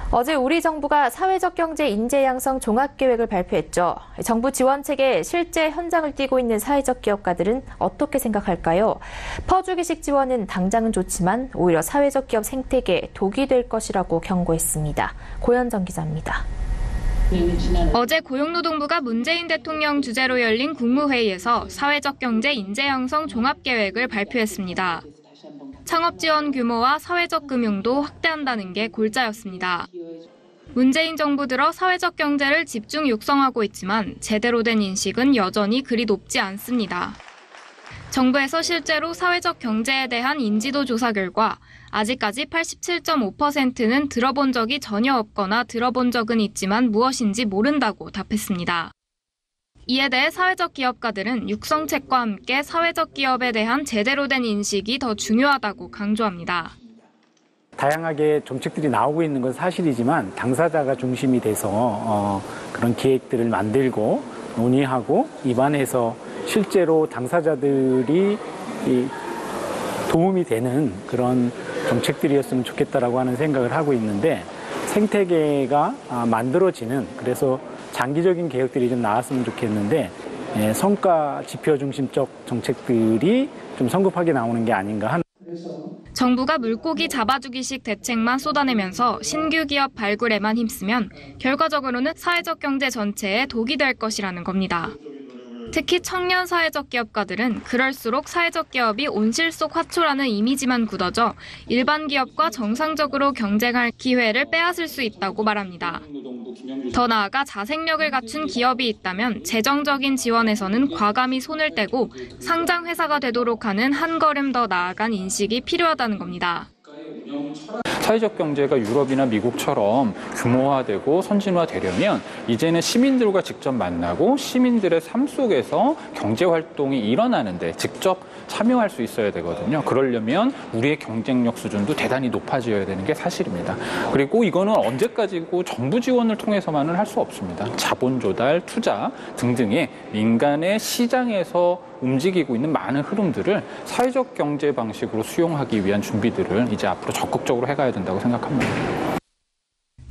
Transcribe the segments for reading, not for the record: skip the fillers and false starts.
어제 우리 정부가 사회적 경제 인재 양성 종합계획을 발표했죠. 정부 지원책에 실제 현장을 뛰고 있는 사회적 기업가들은 어떻게 생각할까요? 퍼주기식 지원은 당장은 좋지만 오히려 사회적 기업 생태계에 독이 될 것이라고 경고했습니다. 고현정 기자입니다. 어제 고용노동부가 문재인 대통령 주재로 열린 국무회의에서 사회적 경제 인재 양성 종합계획을 발표했습니다. 창업 지원 규모와 사회적 금융도 확대한다는 게 골자였습니다. 문재인 정부 들어 사회적 경제를 집중 육성하고 있지만 제대로 된 인식은 여전히 그리 높지 않습니다. 정부에서 실제로 사회적 경제에 대한 인지도 조사 결과 아직까지 87.5%는 들어본 적이 전혀 없거나 들어본 적은 있지만 무엇인지 모른다고 답했습니다. 이에 대해 사회적 기업가들은 육성책과 함께 사회적 기업에 대한 제대로 된 인식이 더 중요하다고 강조합니다. 다양하게 정책들이 나오고 있는 건 사실이지만 당사자가 중심이 돼서 그런 기획들을 만들고 논의하고 입안해서 실제로 당사자들이 도움이 되는 그런 정책들이었으면 좋겠다라고 하는 생각을 하고 있는데 생태계가 만들어지는 그래서 장기적인 계획들이 좀 나왔으면 좋겠는데 성과 지표 중심적 정책들이 좀 성급하게 나오는 게 아닌가 하는. 정부가 물고기 잡아주기식 대책만 쏟아내면서 신규 기업 발굴에만 힘쓰면 결과적으로는 사회적 경제 전체에 독이 될 것이라는 겁니다. 특히 청년 사회적 기업가들은 그럴수록 사회적 기업이 온실 속 화초라는 이미지만 굳어져 일반 기업과 정상적으로 경쟁할 기회를 빼앗을 수 있다고 말합니다. 더 나아가 자생력을 갖춘 기업이 있다면 재정적인 지원에서는 과감히 손을 떼고 상장 회사가 되도록 하는 한 걸음 더 나아간 인식이 필요하다는 겁니다. 사회적 경제가 유럽이나 미국처럼 규모화되고 선진화되려면 이제는 시민들과 직접 만나고 시민들의 삶 속에서 경제활동이 일어나는데 직접 참여할 수 있어야 되거든요. 그러려면 우리의 경쟁력 수준도 대단히 높아져야 되는 게 사실입니다. 그리고 이거는 언제까지고 정부 지원을 통해서만은 할 수 없습니다. 자본 조달, 투자 등등의 민간의 시장에서 움직이고 있는 많은 흐름들을 사회적 경제 방식으로 수용하기 위한 준비들을 이제 앞으로 적극적으로 해가야 된다고 생각합니다.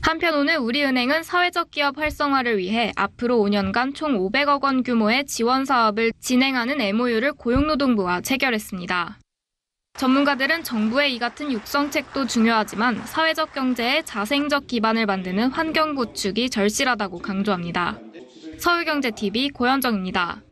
한편 오늘 우리은행은 사회적 기업 활성화를 위해 앞으로 5년간 총 500억 원 규모의 지원 사업을 진행하는 MOU를 고용노동부와 체결했습니다. 전문가들은 정부의 이 같은 육성책도 중요하지만 사회적 경제의 자생적 기반을 만드는 환경 구축이 절실하다고 강조합니다. 서울경제TV 고현정입니다.